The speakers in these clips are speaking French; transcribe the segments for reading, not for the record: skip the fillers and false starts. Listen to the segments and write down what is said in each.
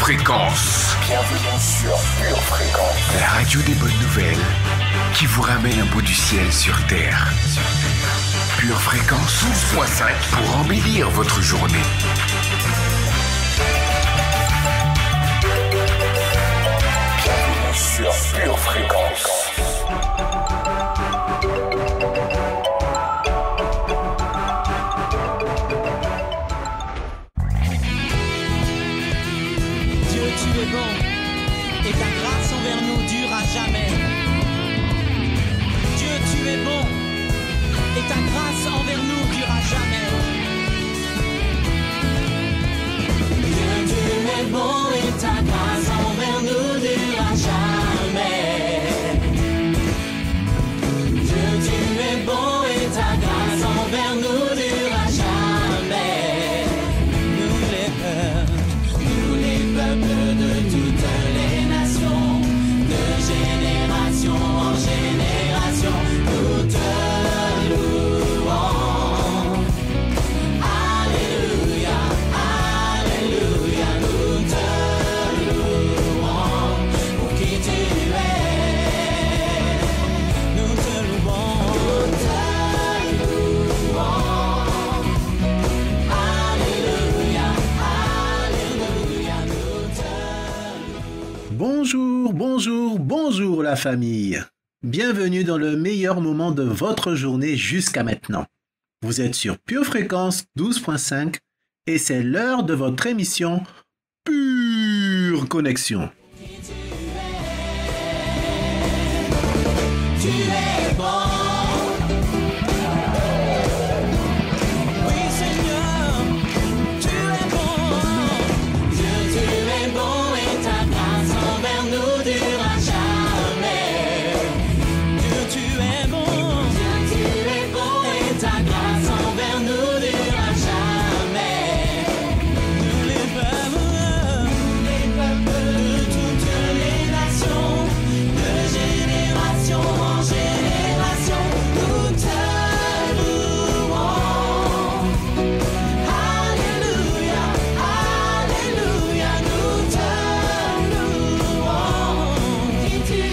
Fréquence. Bienvenue sur Pure Fréquence. La radio des bonnes nouvelles qui vous ramène un bout du ciel sur Terre. Pure Fréquence 12.5 pour embellir votre journée. Bienvenue sur Pure Fréquence. Dieu, tu es bon, et ta grâce envers nous dure à jamais. Dieu, tu es bon, et ta grâce envers nous dure à jamais. Dieu, tu es bon, et ta grâce envers nous dure à jamais. Dieu, tu es bon, et ta grâce envers nous dure à jamais. Nous les peuples de toutes les nations, de génération en génération, nous te louons. Alléluia, Alléluia, nous te louons. Pour qui tu es, nous te louons. Nous te louons. Alléluia, Alléluia, nous te Bonjour, bonjour, bonjour la famille. Bienvenue dans le meilleur moment de votre journée jusqu'à maintenant. Vous êtes sur Pure Fréquence 12.5 et c'est l'heure de votre émission Pure Connexion. Tu es bon. Oui, Seigneur, tu es bon. Dieu, tu es bon et ta grâce envers nous dure à jamais. Dieu, tu es bon. Dieu, tu es bon et ta grâce envers nous dure à jamais. Nous les peuples de toutes les nations, de génération en génération, nous te louons. Alléluia, Alléluia, nous te louons. Qui tu es,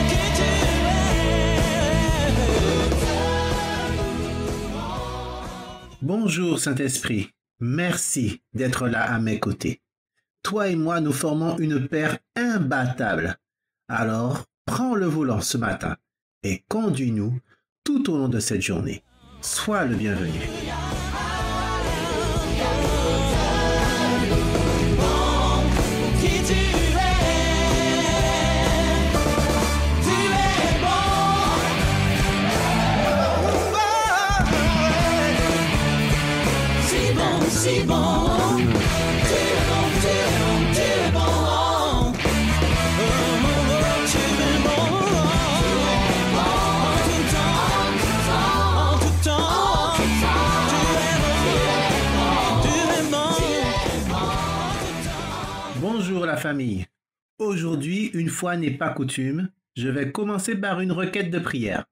qui tu es, nous te louons. Bonjour Saint-Esprit, merci d'être là à mes côtés. Toi et moi, nous formons une paire imbattable. Alors, prends le volant ce matin et conduis-nous tout au long de cette journée. Sois le bienvenu. Qui tu es bon. Si bon, si bon. Tu es bon, tu es bon, tu es bon. Oh, oh, oh, tu es bon. En tout temps, en tout temps. Tu es bon, tu es bon. Bonjour la famille. Aujourd'hui, une fois n'est pas coutume, je vais commencer par une requête de prière.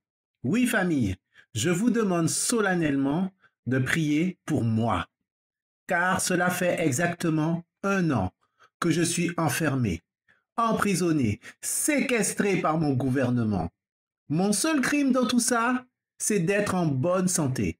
Oui famille, je vous demande solennellement de prier pour moi. Car cela fait exactement 1 an que je suis enfermé, emprisonné, séquestré par mon gouvernement. Mon seul crime dans tout ça, c'est d'être en bonne santé.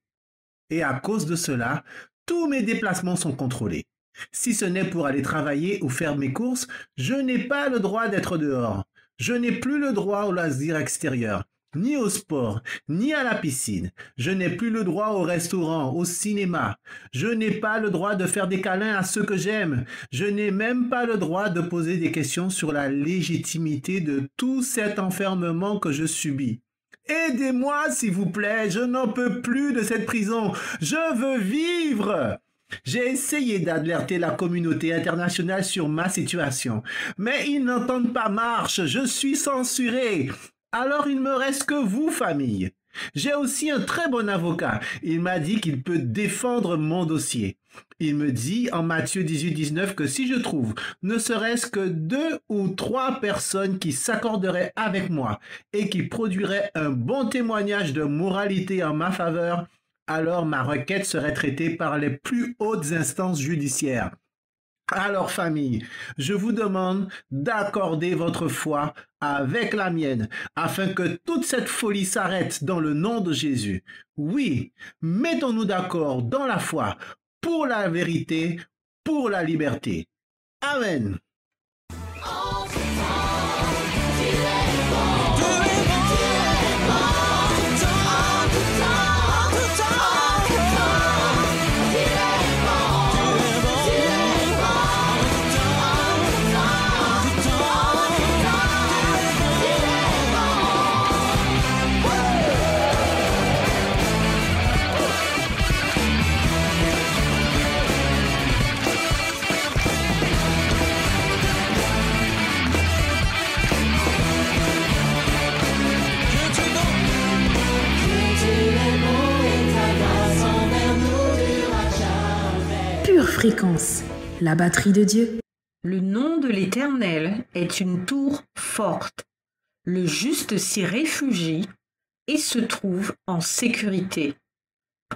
Et à cause de cela, tous mes déplacements sont contrôlés. Si ce n'est pour aller travailler ou faire mes courses, je n'ai pas le droit d'être dehors. Je n'ai plus le droit au loisir extérieur, ni au sport, ni à la piscine. Je n'ai plus le droit au restaurant, au cinéma. Je n'ai pas le droit de faire des câlins à ceux que j'aime. Je n'ai même pas le droit de poser des questions sur la légitimité de tout cet enfermement que je subis. Aidez-moi, s'il vous plaît, je n'en peux plus de cette prison. Je veux vivre. J'ai essayé d'alerter la communauté internationale sur ma situation, mais ils n'entendent pas marche, je suis censuré. Alors il me reste que vous, famille. J'ai aussi un très bon avocat. Il m'a dit qu'il peut défendre mon dossier. Il me dit en Matthieu 18-19 que si je trouve ne serait-ce que 2 ou 3 personnes qui s'accorderaient avec moi et qui produiraient un bon témoignage de moralité en ma faveur, alors ma requête serait traitée par les plus hautes instances judiciaires. Alors famille, je vous demande d'accorder votre foi avec la mienne afin que toute cette folie s'arrête dans le nom de Jésus. Oui, mettons-nous d'accord dans la foi pour la vérité, pour la liberté. Amen. Pure fréquence, la batterie de Dieu. Le nom de l'Éternel est une tour forte. Le juste s'y réfugie et se trouve en sécurité.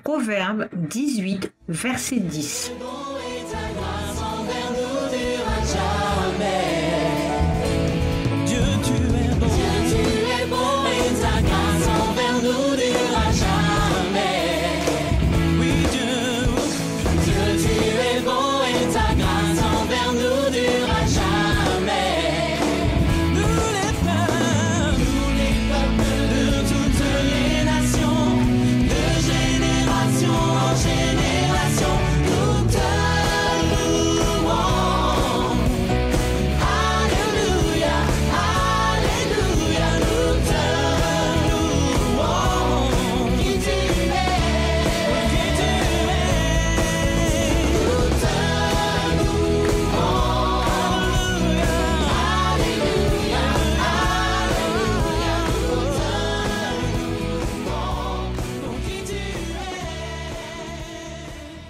Proverbe 18, verset 10.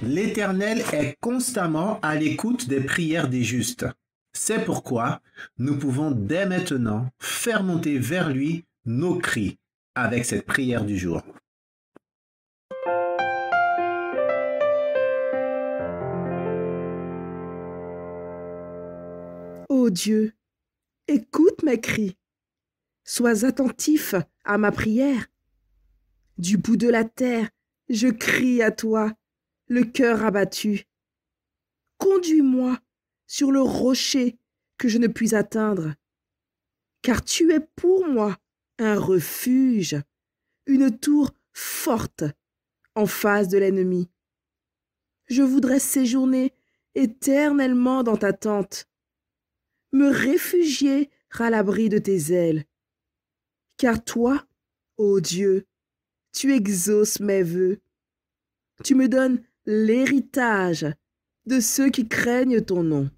L'Éternel est constamment à l'écoute des prières des justes. C'est pourquoi nous pouvons dès maintenant faire monter vers lui nos cris avec cette prière du jour. Ô Dieu, écoute mes cris. Sois attentif à ma prière. Du bout de la terre, je crie à toi, le cœur abattu. Conduis-moi sur le rocher que je ne puis atteindre, car tu es pour moi un refuge, une tour forte en face de l'ennemi. Je voudrais séjourner éternellement dans ta tente, me réfugier à l'abri de tes ailes. Car toi, ô Dieu, tu exauces mes vœux. Tu me donnes l'héritage de ceux qui craignent ton nom.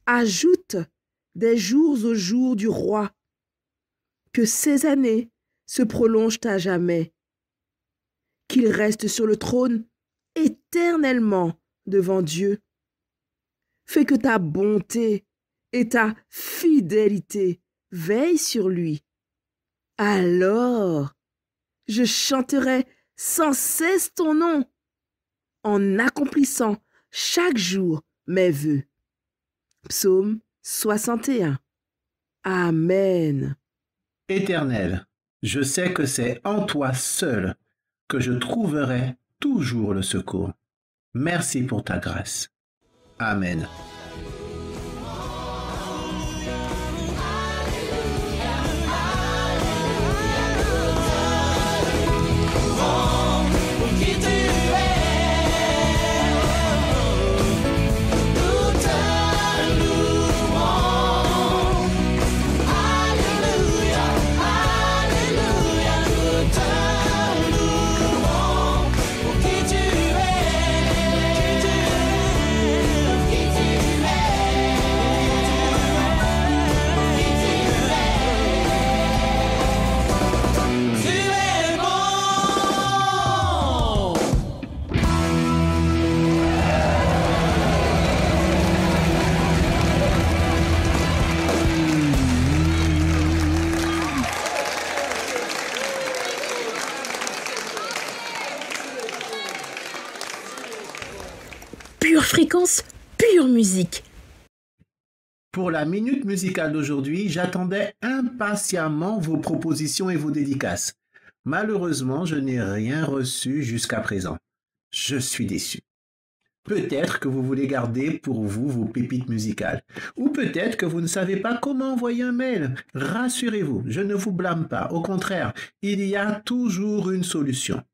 Ajoute des jours aux jours du roi, que ses années se prolongent à jamais, qu'il reste sur le trône éternellement devant Dieu. Fais que ta bonté et ta fidélité veillent sur lui. Alors, je chanterai sans cesse ton nom, en accomplissant chaque jour mes vœux. Psaume 61. Amen. Éternel, je sais que c'est en toi seul que je trouverai toujours le secours. Merci pour ta grâce. Amen. Pure fréquence, pure musique. Pour la minute musicale d'aujourd'hui, j'attendais impatiemment vos propositions et vos dédicaces. Malheureusement, je n'ai rien reçu jusqu'à présent. Je suis déçu. Peut-être que vous voulez garder pour vous vos pépites musicales. Ou peut-être que vous ne savez pas comment envoyer un mail. Rassurez-vous, je ne vous blâme pas. Au contraire, il y a toujours une solution.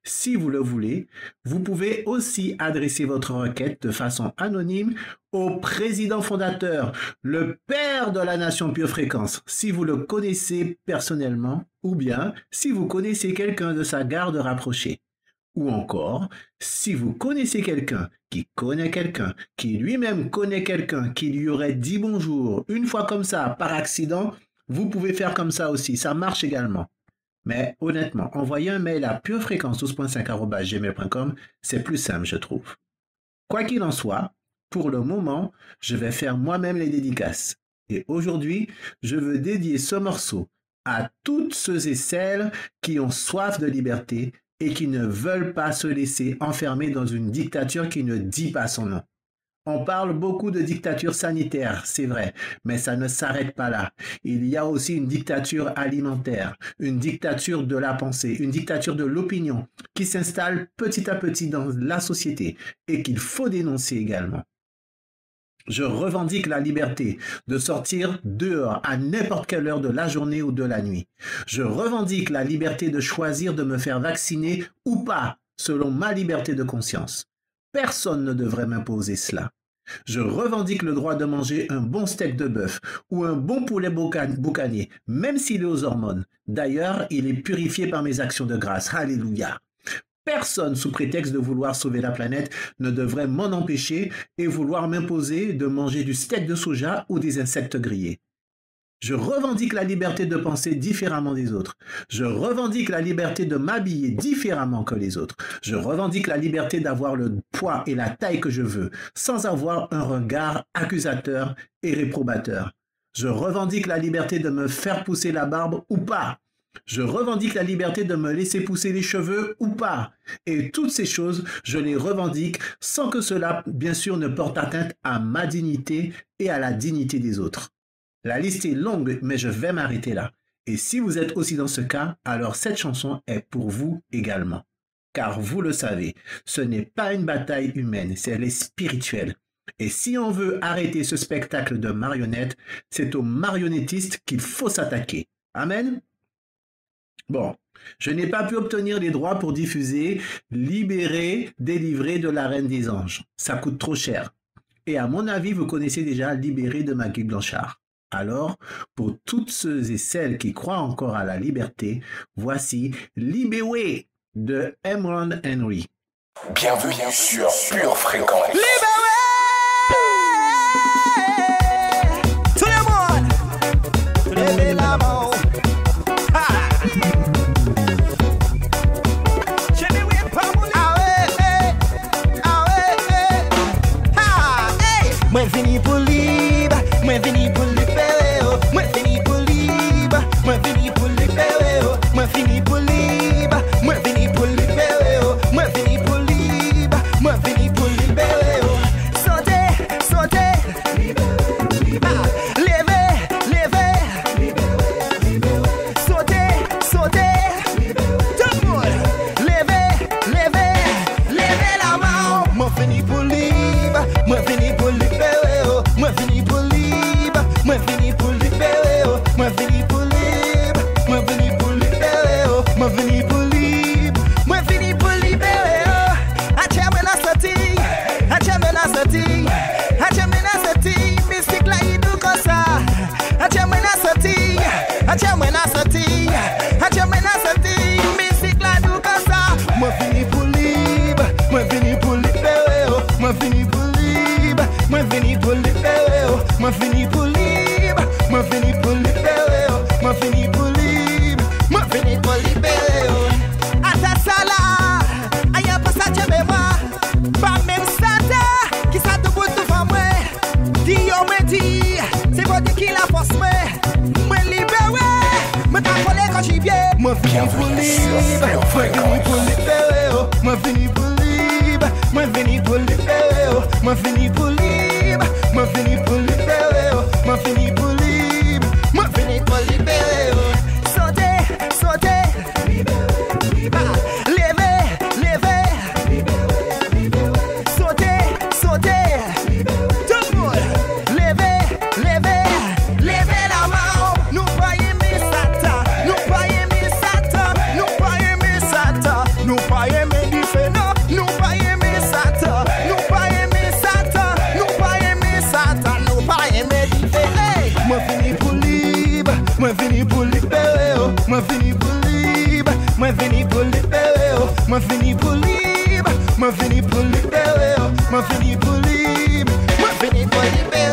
Si vous le voulez, vous pouvez aussi adresser votre requête de façon anonyme au président fondateur, le père de la nation Pure Fréquence, si vous le connaissez personnellement, ou bien si vous connaissez quelqu'un de sa garde rapprochée. Ou encore, si vous connaissez quelqu'un qui connaît quelqu'un, qui lui-même connaît quelqu'un qui lui aurait dit bonjour une fois comme ça, par accident, vous pouvez faire comme ça aussi, ça marche également. Mais honnêtement, envoyer un mail à purefréquence12.5@gmail.com, c'est plus simple, je trouve. Quoi qu'il en soit, pour le moment, je vais faire moi-même les dédicaces. Et aujourd'hui, je veux dédier ce morceau à toutes ceux et celles qui ont soif de liberté et qui ne veulent pas se laisser enfermer dans une dictature qui ne dit pas son nom. On parle beaucoup de dictature sanitaire, c'est vrai, mais ça ne s'arrête pas là. Il y a aussi une dictature alimentaire, une dictature de la pensée, une dictature de l'opinion qui s'installe petit à petit dans la société et qu'il faut dénoncer également. Je revendique la liberté de sortir dehors à n'importe quelle heure de la journée ou de la nuit. Je revendique la liberté de choisir de me faire vacciner ou pas, selon ma liberté de conscience. Personne ne devrait m'imposer cela. Je revendique le droit de manger un bon steak de bœuf ou un bon poulet boucanier, même s'il est aux hormones. D'ailleurs, il est purifié par mes actions de grâce. Alléluia. Personne, sous prétexte de vouloir sauver la planète, ne devrait m'en empêcher et vouloir m'imposer de manger du steak de soja ou des insectes grillés. Je revendique la liberté de penser différemment des autres. Je revendique la liberté de m'habiller différemment que les autres. Je revendique la liberté d'avoir le poids et la taille que je veux, sans avoir un regard accusateur et réprobateur. Je revendique la liberté de me faire pousser la barbe ou pas. Je revendique la liberté de me laisser pousser les cheveux ou pas. Et toutes ces choses, je les revendique sans que cela, bien sûr, ne porte atteinte à ma dignité et à la dignité des autres. La liste est longue, mais je vais m'arrêter là. Et si vous êtes aussi dans ce cas, alors cette chanson est pour vous également. Car vous le savez, ce n'est pas une bataille humaine, c'est elle est spirituelle. Et si on veut arrêter ce spectacle de marionnettes, c'est aux marionnettistes qu'il faut s'attaquer. Amen. Bon, je n'ai pas pu obtenir les droits pour diffuser Libéré, délivré de la Reine des Anges. Ça coûte trop cher. Et à mon avis, vous connaissez déjà Libéré de Maggie Blanchard. Alors, pour toutes ceux et celles qui croient encore à la liberté, voici Libéré de Emron Henry. Bienvenue sur Pure Fréquence. Tout le monde, levez la main. Mwen vini pou libre, mwen vini pou libere, mwen vini pou libre, mwen vini pou libere, mwen vini pou libre, mwen vini pou libere, mwen vini pou libre, mwen vini pou libere. Santé, santé, leve, leve, santé, santé, tout le monde, leve, leve, leve la main. Mwen vini pou libre, mwen vini pou libere. Mwen vini pou libre, mwen vini pou libere, mwen vini pou libre, mwen vini pou libere, mwen vini pou libre, mwen vini pou libere. Ache mwen a soti, ache mwen a soti, ache mwen a soti, mistik la yi nou kon sa. Ache mwen a soti, ache mwen a soti, ache mwen a soti, mistik la nou kon sa. Mwen vini pou libre, mwen vini pou libere, mwen vini pou libre, mwen vini pou libere. Mwen vini pou libre, mwen vini pou libere, mwen vini pou libre, mwen vini pou libere. Ata sa la, ayen pa sa tchebe mwa, pa mèm sa te, ki sa tou bout tou fan mwen. Di yo mwen di, se vodi ki la fos mwen, mwen libere, mwen ta fole kan jibye. Mwen vini pou libre, mwen vini pou libere, mwen vini pou libre, Mwen vini pou libere yo. Mwen vini pou libre. Mwen vini pou libere yo. Mwen vini pou libre. Mwen vini pou libere yo. Saute, saute. Leve, leve. Saute, saute. Tout le monde. Leve, leve. Leve la main. Nous pas aimer Satan. Nous pas aimer Satan. Nous pas aimer Satan. Nous pas aimer différent. Nous pas aimer Satan. Nous pas aimer Satan. Nous pas aimer Satan. Nous pas aimer différent. Moi vini pour libre. Moi vini pour libérer. Moi vini pour libre. Moi vini pour libérer. Moi vini pour libre. Moi vini pour libérer. Moi vini pour libre. Moi vini pour libérer.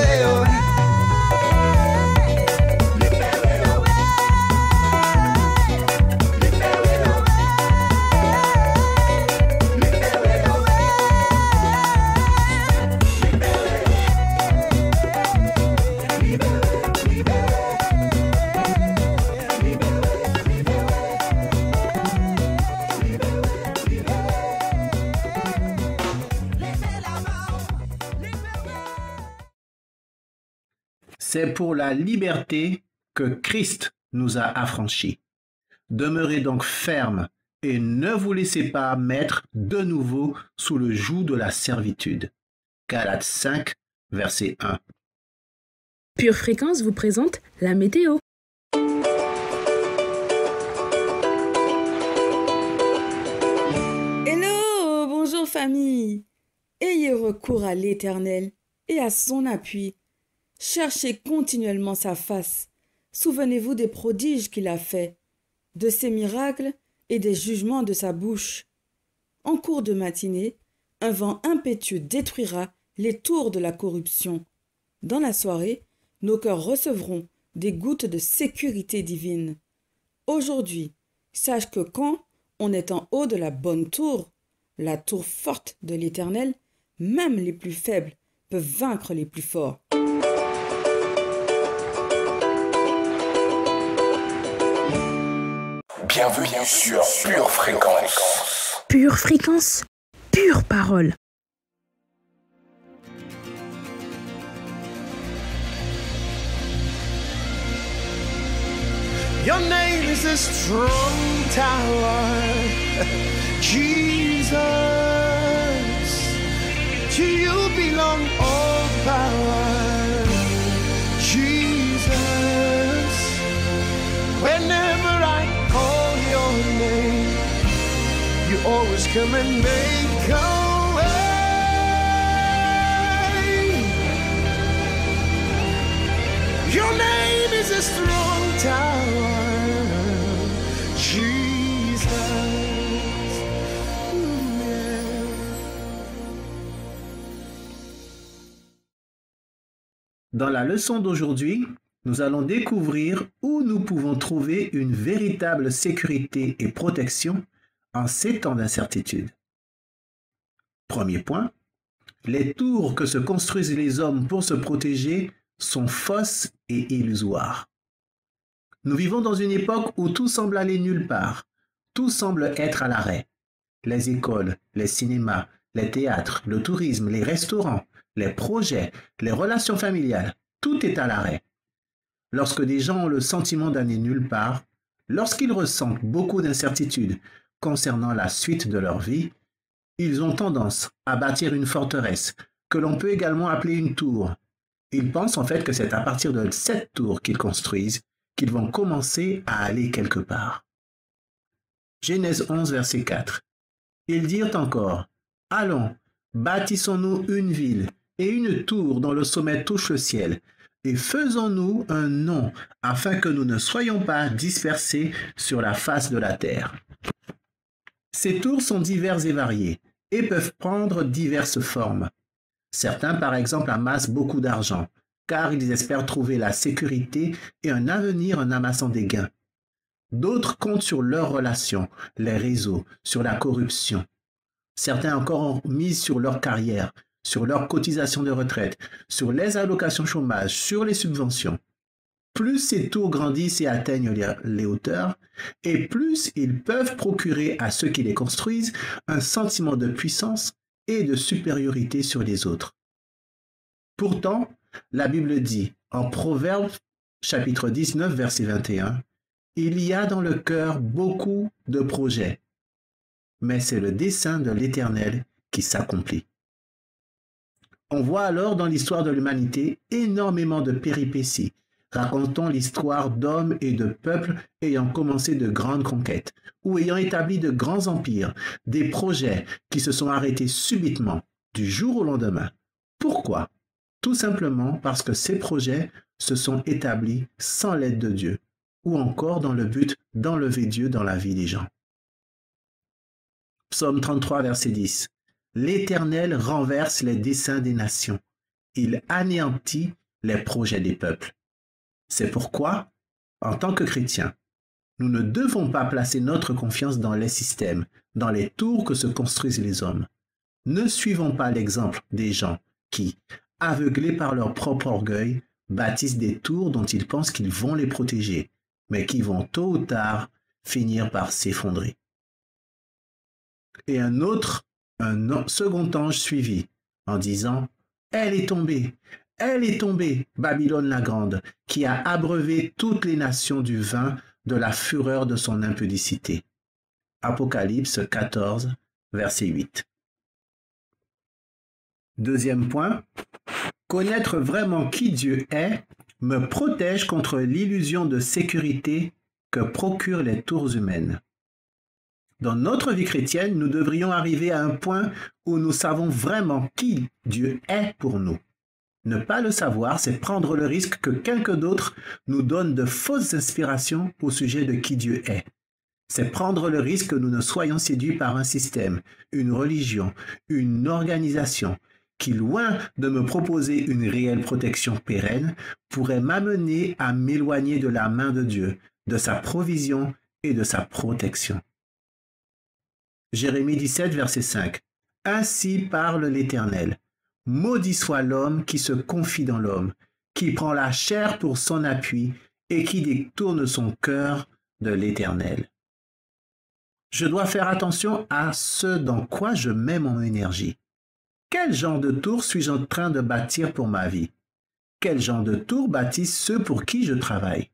C'est pour la liberté que Christ nous a affranchis. Demeurez donc fermes et ne vous laissez pas mettre de nouveau sous le joug de la servitude. Galates 5, verset 1. Pure Fréquence vous présente la météo. Hello, bonjour famille. Ayez recours à l'Éternel et à son appui. Cherchez continuellement sa face. Souvenez-vous des prodiges qu'il a faits, de ses miracles et des jugements de sa bouche. En cours de matinée, un vent impétueux détruira les tours de la corruption. Dans la soirée, nos cœurs recevront des gouttes de sécurité divine. Aujourd'hui, sache que quand on est en haut de la bonne tour, la tour forte de l'Éternel, même les plus faibles peuvent vaincre les plus forts. Bienvenue sur Pure Fréquence. Pure Fréquence, pure parole. Your name is a strong tower, Jesus. To you belong all power, Jesus. Whenever I call your name, you always come and make a way. Your name is a strong tower, Jesus. Yeah. Dans la leçon d'aujourd'hui, nous allons découvrir où nous pouvons trouver une véritable sécurité et protection en ces temps d'incertitude. Premier point, les tours que se construisent les hommes pour se protéger sont fausses et illusoires. Nous vivons dans une époque où tout semble aller nulle part, tout semble être à l'arrêt. Les écoles, les cinémas, les théâtres, le tourisme, les restaurants, les projets, les relations familiales, tout est à l'arrêt. Lorsque des gens ont le sentiment d'aller nulle part, lorsqu'ils ressentent beaucoup d'incertitudes concernant la suite de leur vie, ils ont tendance à bâtir une forteresse que l'on peut également appeler une tour. Ils pensent en fait que c'est à partir de cette tour qu'ils construisent qu'ils vont commencer à aller quelque part. Genèse 11, verset 4. Ils dirent encore, « Allons, bâtissons-nous une ville et une tour dont le sommet touche le ciel, et faisons-nous un nom afin que nous ne soyons pas dispersés sur la face de la terre. » Ces tours sont diverses et variées et peuvent prendre diverses formes. Certains, par exemple, amassent beaucoup d'argent, car ils espèrent trouver la sécurité et un avenir en amassant des gains. D'autres comptent sur leurs relations, les réseaux, sur la corruption. Certains encore ont mis sur leur carrière, sur leurs cotisations de retraite, sur les allocations chômage, sur les subventions. Plus ces tours grandissent et atteignent les hauteurs, et plus ils peuvent procurer à ceux qui les construisent un sentiment de puissance et de supériorité sur les autres. Pourtant, la Bible dit, en Proverbes chapitre 19, verset 21, « Il y a dans le cœur beaucoup de projets, mais c'est le dessein de l'Éternel qui s'accomplit. » On voit alors dans l'histoire de l'humanité énormément de péripéties, racontant l'histoire d'hommes et de peuples ayant commencé de grandes conquêtes ou ayant établi de grands empires, des projets qui se sont arrêtés subitement, du jour au lendemain. Pourquoi? Tout simplement parce que ces projets se sont établis sans l'aide de Dieu, ou encore dans le but d'enlever Dieu dans la vie des gens. Psaume 33, verset 10. L'Éternel renverse les desseins des nations. Il anéantit les projets des peuples. C'est pourquoi, en tant que chrétiens, nous ne devons pas placer notre confiance dans les systèmes, dans les tours que se construisent les hommes. Ne suivons pas l'exemple des gens qui, aveuglés par leur propre orgueil, bâtissent des tours dont ils pensent qu'ils vont les protéger, mais qui vont tôt ou tard finir par s'effondrer. Et un second ange suivit, en disant « Elle est tombée, Babylone la grande, qui a abreuvé toutes les nations du vin de la fureur de son impudicité. » Apocalypse 14, verset 8. Deuxième point, connaître vraiment qui Dieu est me protège contre l'illusion de sécurité que procurent les tours humaines. Dans notre vie chrétienne, nous devrions arriver à un point où nous savons vraiment qui Dieu est pour nous. Ne pas le savoir, c'est prendre le risque que quelqu'un d'autre nous donne de fausses inspirations au sujet de qui Dieu est. C'est prendre le risque que nous ne soyons séduits par un système, une religion, une organisation qui, loin de me proposer une réelle protection pérenne, pourrait m'amener à m'éloigner de la main de Dieu, de sa provision et de sa protection. Jérémie 17, verset 5. « Ainsi parle l'Éternel. Maudit soit l'homme qui se confie dans l'homme, qui prend la chair pour son appui et qui détourne son cœur de l'Éternel. » Je dois faire attention à ce dans quoi je mets mon énergie. Quel genre de tour suis-je en train de bâtir pour ma vie? Quel genre de tour bâtissent ceux pour qui je travaille?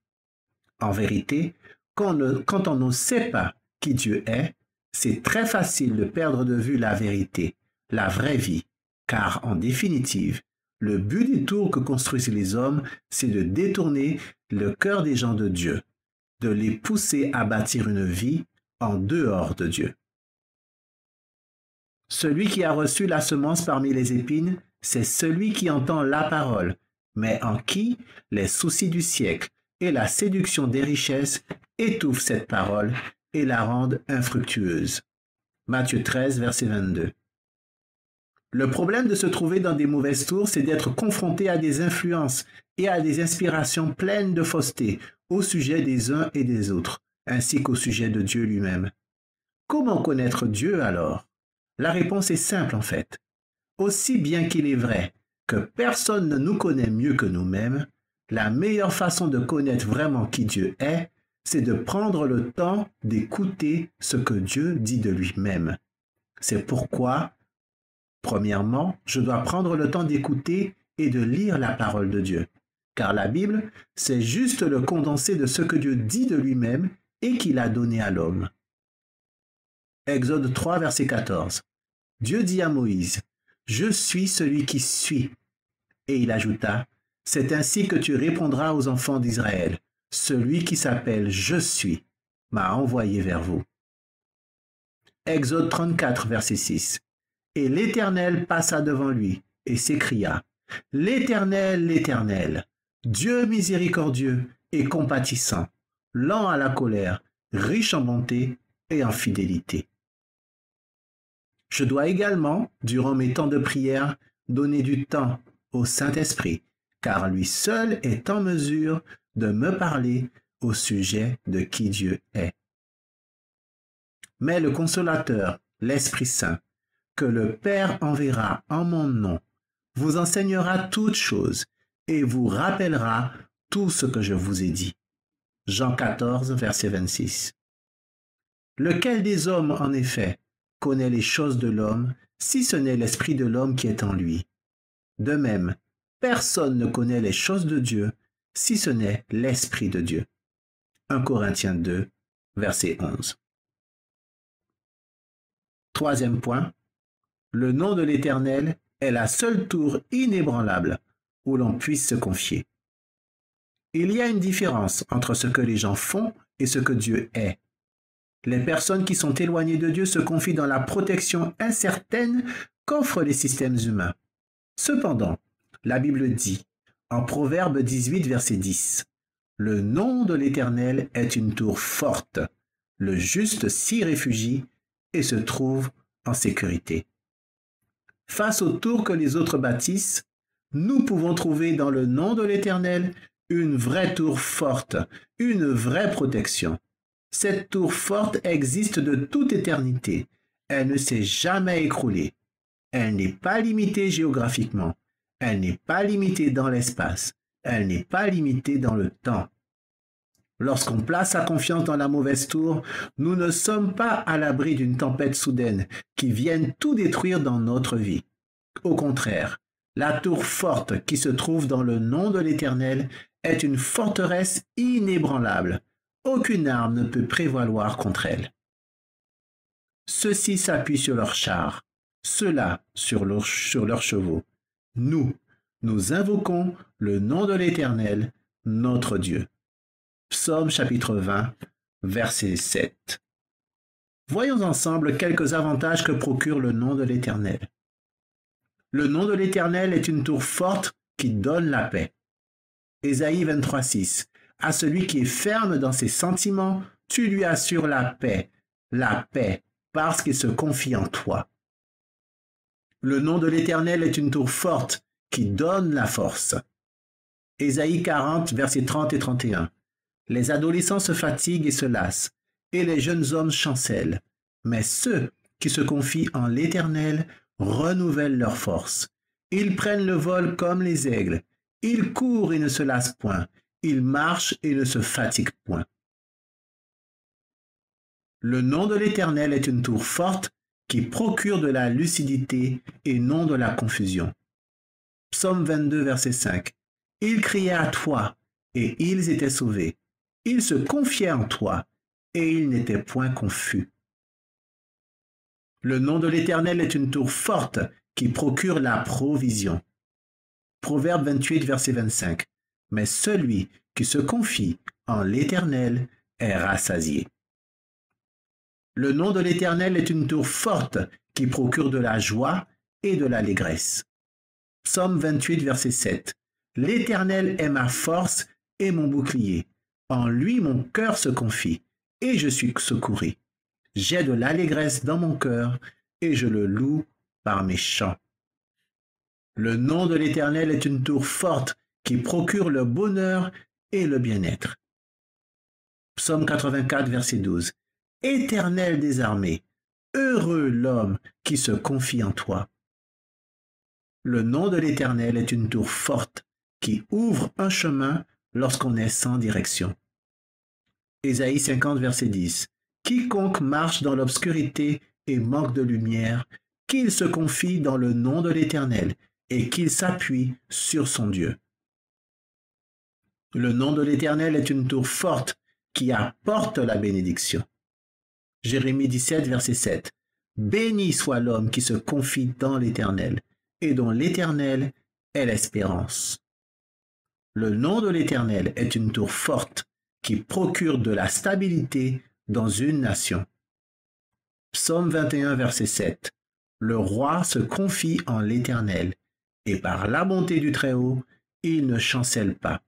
En vérité, quand on ne sait pas qui Dieu est, c'est très facile de perdre de vue la vérité, la vraie vie, car en définitive, le but des tours que construisent les hommes, c'est de détourner le cœur des gens de Dieu, de les pousser à bâtir une vie en dehors de Dieu. Celui qui a reçu la semence parmi les épines, c'est celui qui entend la parole, mais en qui les soucis du siècle et la séduction des richesses étouffent cette parole et la rendent infructueuse. Matthieu 13, verset 22. Le problème de se trouver dans des mauvaises tours, c'est d'être confronté à des influences et à des inspirations pleines de fausseté au sujet des uns et des autres, ainsi qu'au sujet de Dieu lui-même. Comment connaître Dieu alors? La réponse est simple en fait. Aussi bien qu'il est vrai que personne ne nous connaît mieux que nous-mêmes, la meilleure façon de connaître vraiment qui Dieu est, c'est de prendre le temps d'écouter ce que Dieu dit de lui-même. C'est pourquoi, premièrement, je dois prendre le temps d'écouter et de lire la parole de Dieu. Car la Bible, c'est juste le condensé de ce que Dieu dit de lui-même et qu'il a donné à l'homme. Exode 3, verset 14. Dieu dit à Moïse, « Je suis celui qui suis. » Et il ajouta, « C'est ainsi que tu répondras aux enfants d'Israël. Celui qui s'appelle « Je suis » m'a envoyé vers vous. » Exode 34, verset 6. Et l'Éternel passa devant lui et s'écria, « L'Éternel, l'Éternel, Dieu miséricordieux et compatissant, lent à la colère, riche en bonté et en fidélité. » Je dois également, durant mes temps de prière, donner du temps au Saint-Esprit, car lui seul est en mesure de me parler au sujet de qui Dieu est. Mais le Consolateur, l'Esprit Saint, que le Père enverra en mon nom, vous enseignera toutes choses et vous rappellera tout ce que je vous ai dit. Jean 14, verset 26. Lequel des hommes, en effet, connaît les choses de l'homme, si ce n'est l'esprit de l'homme qui est en lui. De même, personne ne connaît les choses de Dieu, si ce n'est l'Esprit de Dieu. 1 Corinthiens 2, verset 11. Troisième point, le nom de l'Éternel est la seule tour inébranlable où l'on puisse se confier. Il y a une différence entre ce que les gens font et ce que Dieu est. Les personnes qui sont éloignées de Dieu se confient dans la protection incertaine qu'offrent les systèmes humains. Cependant, la Bible dit, en Proverbe 18, verset 10, « Le nom de l'Éternel est une tour forte. Le juste s'y réfugie et se trouve en sécurité. » Face aux tours que les autres bâtissent, nous pouvons trouver dans le nom de l'Éternel une vraie tour forte, une vraie protection. Cette tour forte existe de toute éternité. Elle ne s'est jamais écroulée. Elle n'est pas limitée géographiquement. Elle n'est pas limitée dans l'espace. Elle n'est pas limitée dans le temps. Lorsqu'on place sa confiance dans la mauvaise tour, nous ne sommes pas à l'abri d'une tempête soudaine qui vienne tout détruire dans notre vie. Au contraire, la tour forte qui se trouve dans le nom de l'Éternel est une forteresse inébranlable. Aucune arme ne peut prévaloir contre elle. Ceux-ci s'appuient sur leurs chars, ceux-là sur leurs chevaux. Nous invoquons le nom de l'Éternel, notre Dieu. Psaume chapitre 20, verset 7. Voyons ensemble quelques avantages que procure le nom de l'Éternel. Le nom de l'Éternel est une tour forte qui donne la paix. Ésaïe 23, 6. À celui qui est ferme dans ses sentiments, tu lui assures la paix, parce qu'il se confie en toi. Le nom de l'Éternel est une tour forte qui donne la force. Ésaïe 40, versets 30 et 31. Les adolescents se fatiguent et se lassent, et les jeunes hommes chancellent. Mais ceux qui se confient en l'Éternel renouvellent leur force. Ils prennent le vol comme les aigles. Ils courent et ne se lassent point. Ils marchent et ne se fatiguent point. Le nom de l'Éternel est une tour forte qui procure de la lucidité et non de la confusion. Psaume 22, verset 5. Ils criaient à toi, et ils étaient sauvés. Ils se confiaient en toi, et ils n'étaient point confus. Le nom de l'Éternel est une tour forte qui procure la provision. Proverbe 28, verset 25. Mais celui qui se confie en l'Éternel est rassasié. Le nom de l'Éternel est une tour forte qui procure de la joie et de l'allégresse. Psaume 28, verset 7. L'Éternel est ma force et mon bouclier. En lui mon cœur se confie, et je suis secouru. J'ai de l'allégresse dans mon cœur, et je le loue par mes chants. Le nom de l'Éternel est une tour forte qui procure le bonheur et le bien-être. Psaume 84, verset 12. Éternel des armées, heureux l'homme qui se confie en toi. Le nom de l'Éternel est une tour forte qui ouvre un chemin lorsqu'on est sans direction. Ésaïe 50, verset 10. Quiconque marche dans l'obscurité et manque de lumière, qu'il se confie dans le nom de l'Éternel et qu'il s'appuie sur son Dieu. Le nom de l'Éternel est une tour forte qui apporte la bénédiction. Jérémie 17, verset 7. Béni soit l'homme qui se confie dans l'Éternel et dont l'Éternel est l'espérance. Le nom de l'Éternel est une tour forte qui procure de la stabilité dans une nation. Psaume 21, verset 7. Le roi se confie en l'Éternel, et par la bonté du Très-Haut, il ne chancelle pas.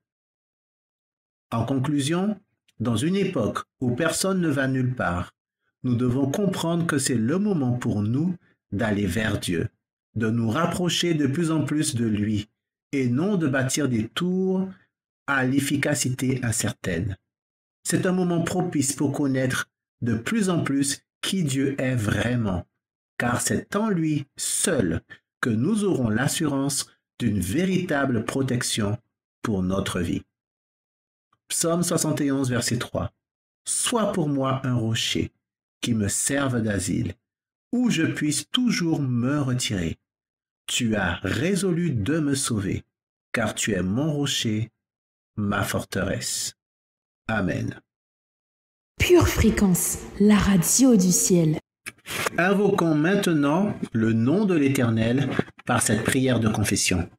En conclusion, dans une époque où personne ne va nulle part, nous devons comprendre que c'est le moment pour nous d'aller vers Dieu, de nous rapprocher de plus en plus de lui, et non de bâtir des tours à l'efficacité incertaine. C'est un moment propice pour connaître de plus en plus qui Dieu est vraiment, car c'est en lui seul que nous aurons l'assurance d'une véritable protection pour notre vie. Psaume 71, verset 3. Sois pour moi un rocher qui me serve d'asile, où je puisse toujours me retirer. Tu as résolu de me sauver, car tu es mon rocher, ma forteresse. Amen. Pure Fréquence, la radio du ciel. Invoquons maintenant le nom de l'Éternel par cette prière de confession.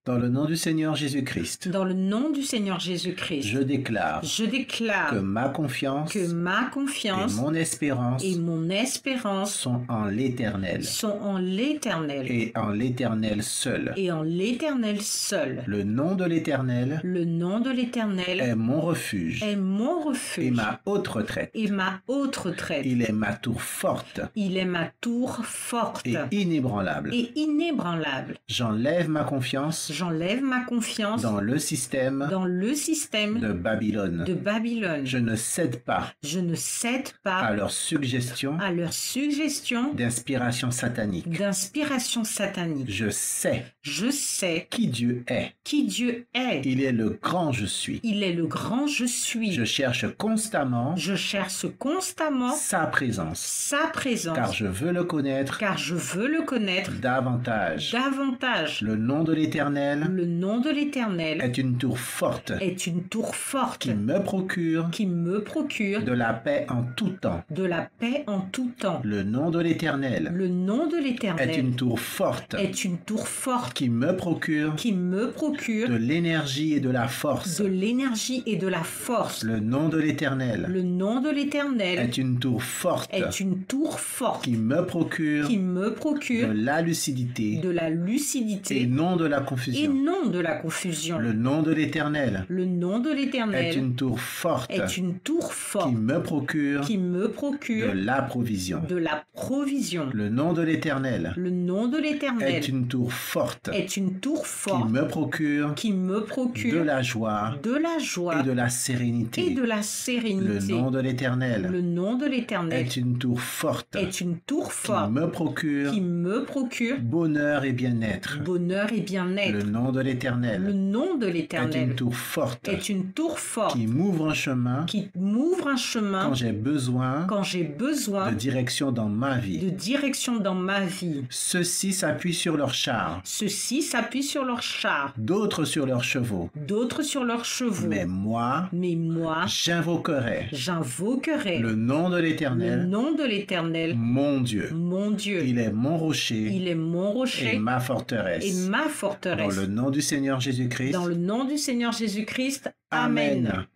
Dans le nom du Seigneur Jésus-Christ, Dans le nom du Seigneur Jésus-Christ, je déclare je déclare que ma confiance que ma et confiance mon espérance et mon espérance sont en l'Éternel sont en l'Éternel et en l'Éternel seul. et en l'Éternel seul. Le nom de l'Éternel Le nom de l'Éternel est mon refuge est mon et refuge ma haute retraite. et ma haute retraite. Il est ma tour forte Il est ma tour forte et inébranlable. et inébranlable. J'enlève ma confiance J'enlève ma confiance dans le système le système de Babylone. de Babylone. Je ne cède pas Je ne cède pas à leurs suggestions à leurs suggestions d'inspiration satanique. d'inspiration satanique. Je sais Je sais qui Dieu est. qui Dieu est. Il est le grand je suis. Il est le grand je suis. Je cherche constamment Je cherche constamment sa présence, sa présence, car je veux le connaître car je veux le connaître davantage. davantage. Le nom de l'Éternel Le nom de l'Éternel est une tour forte est une tour forte qui me procure qui me procure de la paix en tout temps. de la paix en tout temps. Le nom de l'Éternel Le nom de est l'Éternel une tour forte est une tour forte qui me procure qui me procure de l'énergie et de la force. de l'énergie et de la force. Le nom de l'Éternel Le nom de l'Éternel est une tour forte est une tour forte qui me procure qui me de procure la lucidité de la et lucidité non de la et confusion. non de la confusion. Le nom de l'Éternel Le nom de est l'Éternel une tour forte est une tour forte qui me procure qui me de procure la provision. de la provision. Le nom de l'Éternel Le nom de l'Éternel est une tour forte est une tour qui forte me procure qui me de procure la joie de la joie et de la et sérénité. de la Le sérénité. nom de l'Éternel Le nom de l'Éternel est une tour forte est une tour qui forte me procure qui me procure bonheur et bien-être. bonheur et Le bien-être. nom de Le l'Éternel nom de est une l'Éternel tour forte est une tour forte qui m'ouvre un chemin qui m'ouvre un chemin quand j'ai besoin quand j'ai besoin de direction dans ma de vie. direction dans ma vie. Ceux-ci s'appuient sur leurs chars, Ceux-ci s'appuient sur leurs chars, d'autres sur leurs chevaux. d'autres sur leurs chevaux. Mais moi, moi, j'invoquerai j'invoquerai le nom de le l'Éternel, nom de l'Éternel, mon Dieu. mon Dieu. Il est mon rocher Il est mon et rocher ma et forteresse. ma Dans forteresse. le nom du Seigneur Jésus-Christ. Dans le nom du Seigneur Jésus-Christ. Amen. Amen.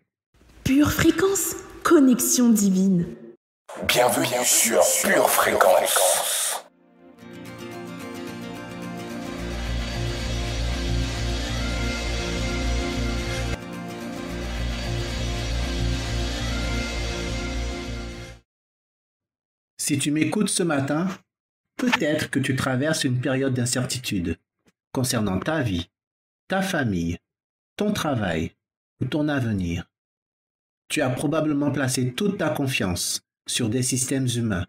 Pure Fréquence, connexion divine. Bienvenue sur Pure Fréquence. Si tu m'écoutes ce matin, peut-être que tu traverses une période d'incertitude concernant ta vie, ta famille, ton travail ou ton avenir. Tu as probablement placé toute ta confiance sur des systèmes humains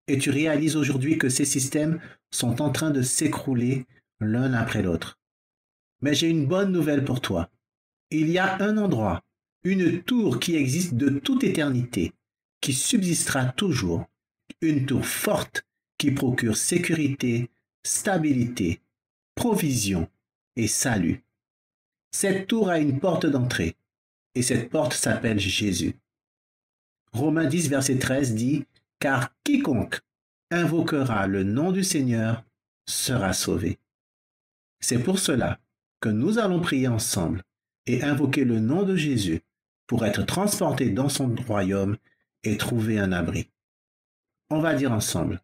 et tu réalises aujourd'hui que ces systèmes sont en train de s'écrouler l'un après l'autre. Mais j'ai une bonne nouvelle pour toi. Il y a un endroit, une tour qui existe de toute éternité, qui subsistera toujours, une tour forte qui procure sécurité, stabilité, provision et salut. Cette tour a une porte d'entrée, et cette porte s'appelle Jésus. Romains 10, verset 13 dit « Car quiconque invoquera le nom du Seigneur sera sauvé. » C'est pour cela que nous allons prier ensemble et invoquer le nom de Jésus pour être transportés dans son royaume et trouver un abri. On va dire ensemble,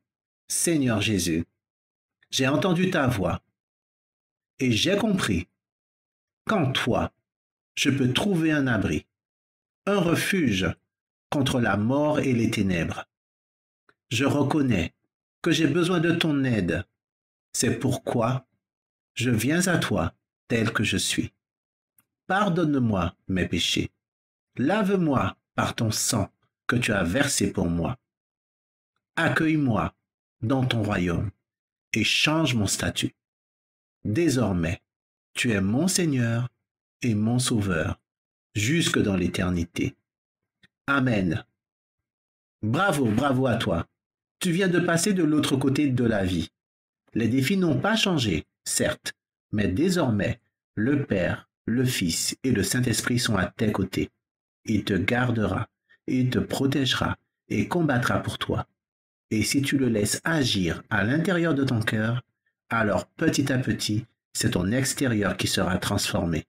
Seigneur Jésus, j'ai entendu ta voix et j'ai compris qu'en toi, je peux trouver un abri, un refuge contre la mort et les ténèbres. Je reconnais que j'ai besoin de ton aide. C'est pourquoi je viens à toi tel que je suis. Pardonne-moi mes péchés. Lave-moi par ton sang que tu as versé pour moi. Accueille-moi dans ton royaume et change mon statut. Désormais, tu es mon Seigneur et mon Sauveur, jusque dans l'éternité. Amen. Bravo, bravo à toi. Tu viens de passer de l'autre côté de la vie. Les défis n'ont pas changé, certes, mais désormais, le Père, le Fils et le Saint-Esprit sont à tes côtés. Il te gardera, il te protégera et combattra pour toi. Et si tu le laisses agir à l'intérieur de ton cœur, alors petit à petit, c'est ton extérieur qui sera transformé.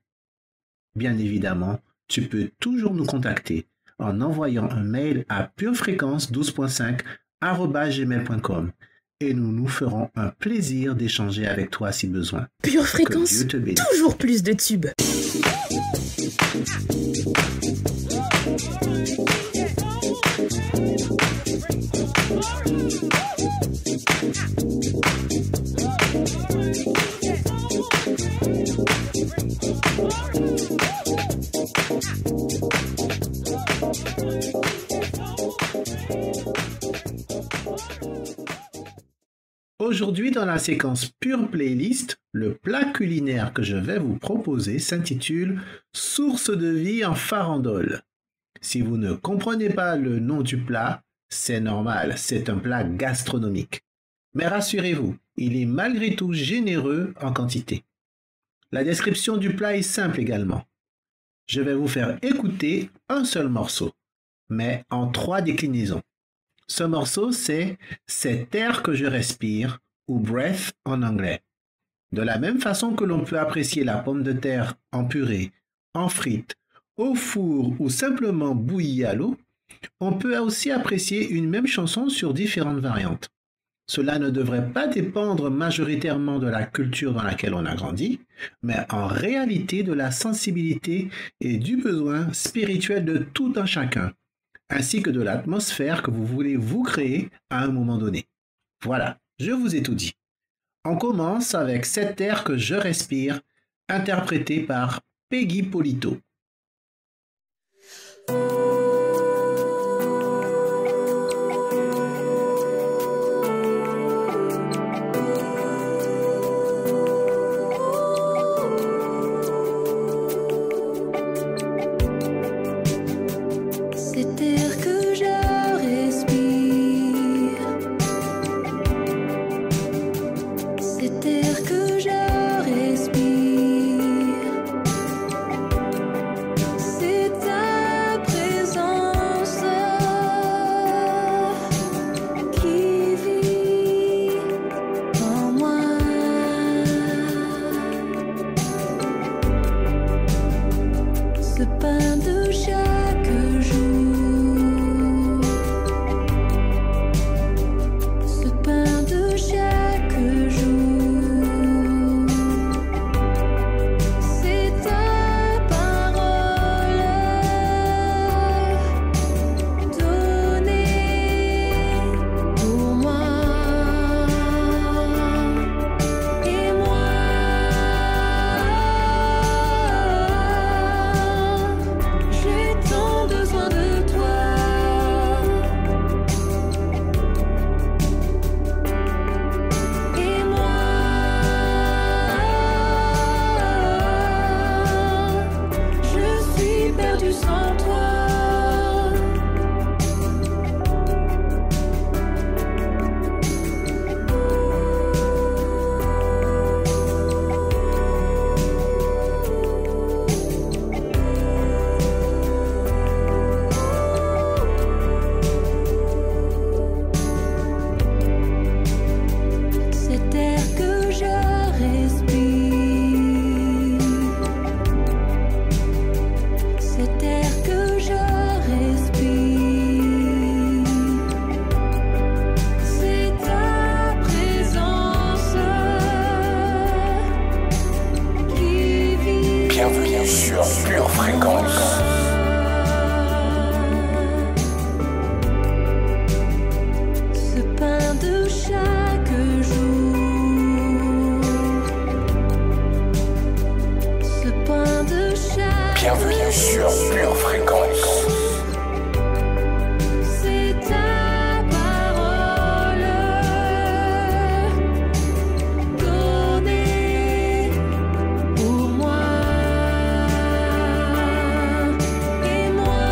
Bien évidemment, tu peux toujours nous contacter en envoyant un mail à purefréquence12.5@gmail.com et nous nous ferons un plaisir d'échanger avec toi si besoin. Pure Que Fréquence, Dieu te bénisse. toujours plus de tubes. Aujourd'hui, dans la séquence Pure Playlist, le plat culinaire que je vais vous proposer s'intitule « Source de vie en farandole ». Si vous ne comprenez pas le nom du plat, c'est normal, c'est un plat gastronomique. Mais rassurez-vous, il est malgré tout généreux en quantité. La description du plat est simple également. Je vais vous faire écouter un seul morceau, mais en 3 déclinaisons. Ce morceau, c'est « Cet air que je respire » ou « breath » en anglais. De la même façon que l'on peut apprécier la pomme de terre en purée, en frites, au four ou simplement bouillie à l'eau, on peut aussi apprécier une même chanson sur différentes variantes. Cela ne devrait pas dépendre majoritairement de la culture dans laquelle on a grandi, mais en réalité de la sensibilité et du besoin spirituel de tout un chacun, ainsi que de l'atmosphère que vous voulez vous créer à un moment donné. Voilà, je vous ai tout dit. On commence avec Cet air que je respire, interprété par Peggy Polito. Cet air que je respire, cet air que je respire, c'est ta présence qui vit en moi. Ce pain de chaque jour, ce pain de chaque jour, c'est ta parole donnée pour moi. Et moi, j'ai tant besoin de toi. Et moi, je suis perdu sans toi. Cet air que je respire, cet air que je respire, c'est ta présence qui vit. Bienvenue sur Pure Fréquence. Ce pain de chaque jour, ce pain de chaque Bienvenue sur Pure Fréquence. c'est ta parole donnée pour moi. Et moi,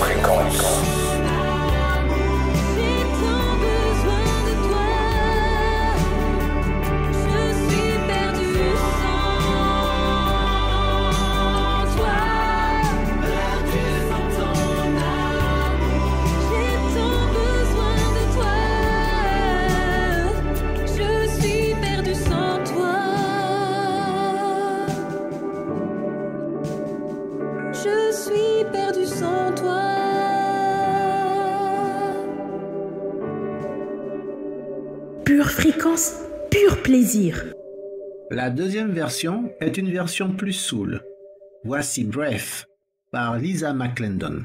fréquence. J'ai tant besoin de toi. Je suis perdu sans toi. Perdu sans ton amour. J'ai tant besoin de toi. Je suis perdu sans toi. Je suis perdu sans toi. Pure fréquence, pur plaisir. La deuxième version est une version plus soul. Voici Breath par Lisa McClendon.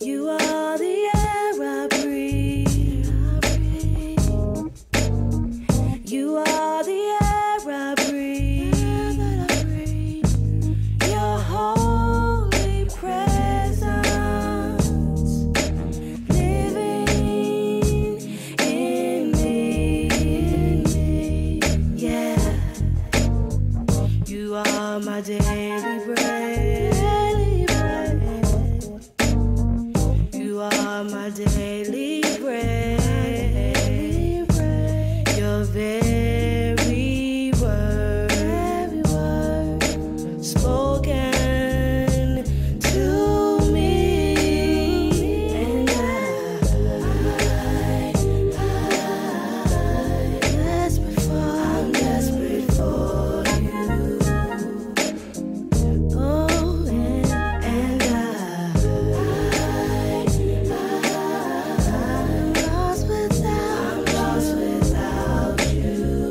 You are the air I breathe. You are the air I breathe. Your holy presence living in me. Yeah. You are my daily bread. You are my daily bread. Your very word spoken to me, and I'm desperate for you. Oh, and I'm lost without you.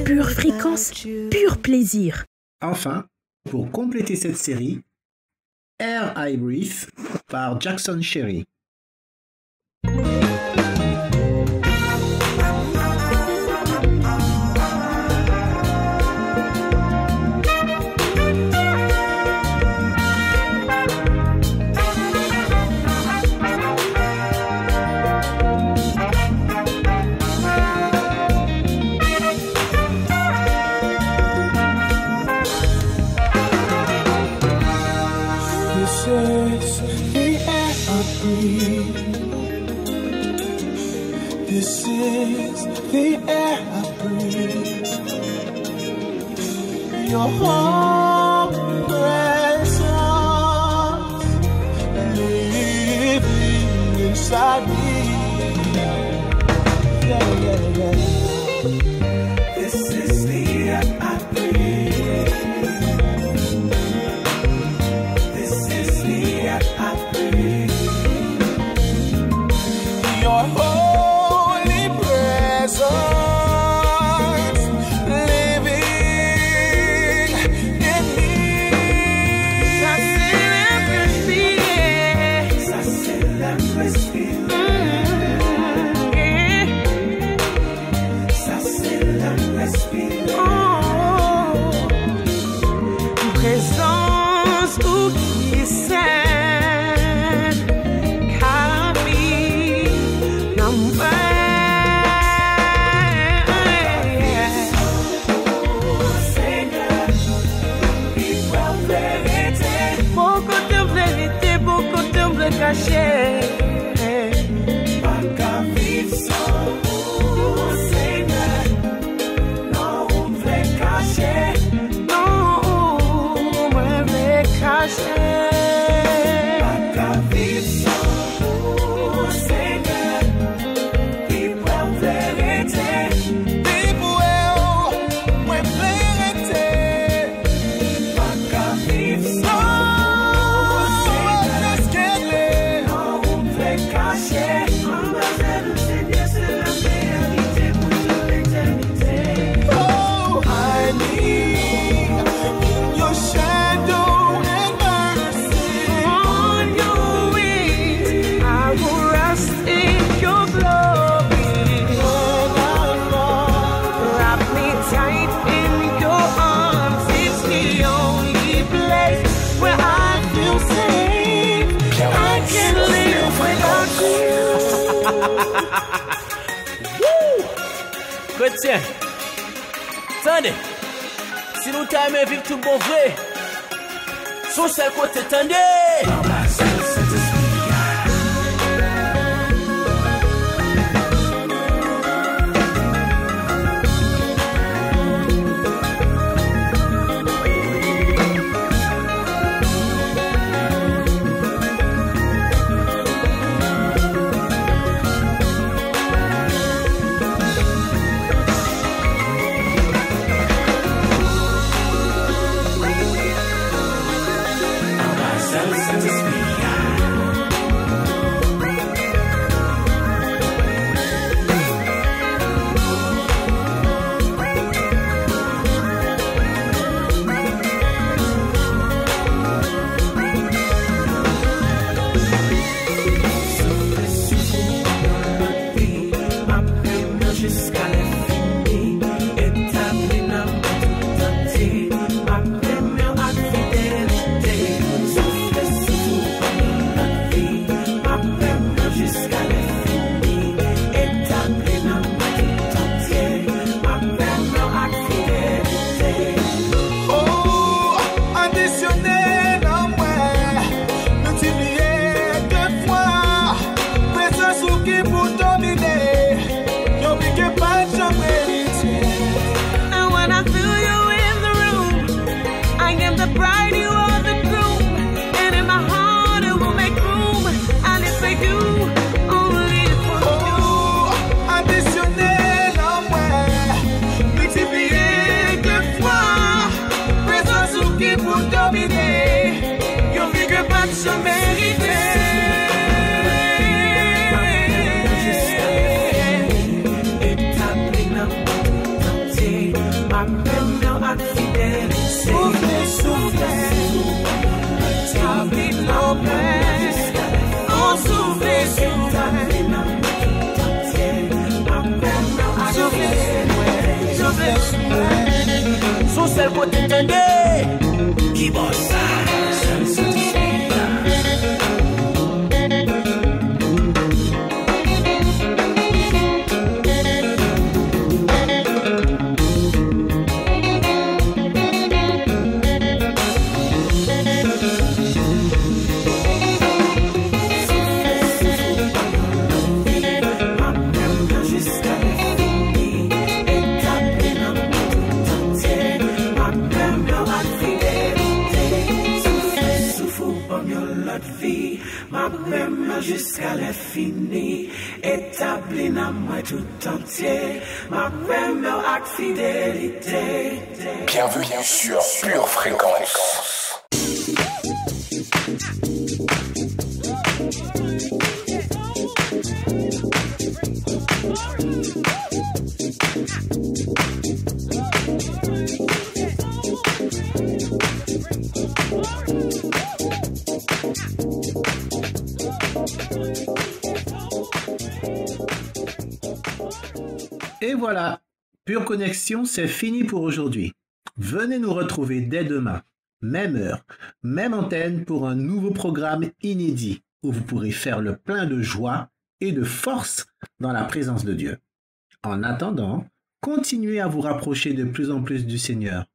Pure fréquence, pur plaisir. Enfin, pour compléter cette série, Air I Breathe par Jackson Cherry. This is the air I breathe. Your whole presence living inside me. Yeah, yeah, yeah. This is the air I breathe. This is the air I breathe. Your whole living in me. Ça c'est l'impression. Ça c'est l'impression. Ça c'est l'impression. Présence ou qui s'aime. Camille, number. Caché, pas qu'à vivre sans vous, Seigneur. Non, on veut cacher. Non, on veut cacher. Pas qu'à vivre sans vous, Seigneur. People en vérité. People en vérité. Pas qu'à vivre sans. Chrétien, attendez, si nous t'aimons vivre tout bon vrai, son seul côté, attendez. seul côté tendez. Qui bon ça? Seul Saint-Esprit là. Jusqu'à l'infini, établi dans moi tout entier, ma même avec fidélité. Bienvenue sur Pure Fréquence. Et voilà, Pure Connexion, c'est fini pour aujourd'hui. Venez nous retrouver dès demain, même heure, même antenne pour un nouveau programme inédit où vous pourrez faire le plein de joie et de force dans la présence de Dieu. En attendant, continuez à vous rapprocher de plus en plus du Seigneur.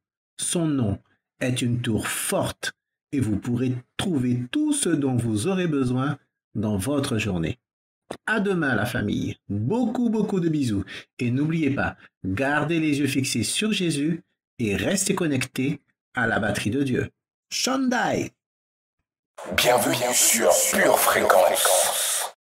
Son nom est une tour forte et vous pourrez trouver tout ce dont vous aurez besoin dans votre journée. À demain la famille, beaucoup de bisous et n'oubliez pas, gardez les yeux fixés sur Jésus et restez connectés à la batterie de Dieu. Shandai! Bienvenue sur Pure Fréquence.